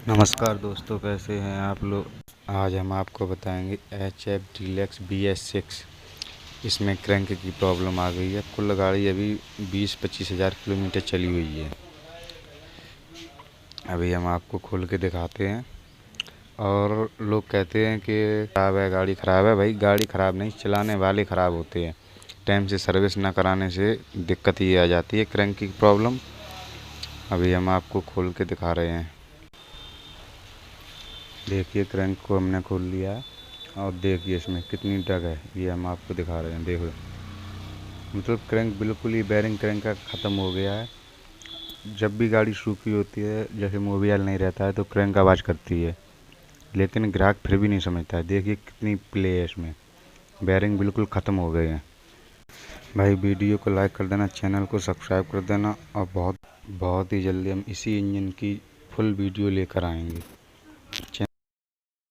नमस्कार दोस्तों, कैसे हैं आप लोग। आज हम आपको बताएंगे HF डीलक्स BS6। इसमें क्रैंक की प्रॉब्लम आ गई है। कुल गाड़ी अभी 20-25 हज़ार किलोमीटर चली हुई है। अभी हम आपको खोल के दिखाते हैं। और लोग कहते हैं कि ख़राब है, गाड़ी ख़राब है। भाई गाड़ी ख़राब नहीं, चलाने वाले ख़राब होते हैं। टाइम से सर्विस ना कराने से दिक्कत ये आ जाती है, क्रैंक की प्रॉब्लम। अभी हम आपको खोल के दिखा रहे हैं। देखिए, क्रैंक को हमने खोल लिया है और देखिए इसमें कितनी डग है, ये हम आपको दिखा रहे हैं। देखो, मतलब क्रैंक बिल्कुल ही बेरिंग क्रैंक का ख़त्म हो गया है। जब भी गाड़ी सूखी होती है, जैसे मोबिल नहीं रहता है, तो क्रैंक आवाज़ करती है, लेकिन ग्राहक फिर भी नहीं समझता है। देखिए कितनी प्ले है इसमें, बेरिंग बिल्कुल ख़त्म हो गए हैं। भाई वीडियो को लाइक कर देना, चैनल को सब्सक्राइब कर देना, और बहुत बहुत ही जल्दी हम इसी इंजन की फुल वीडियो लेकर आएंगे।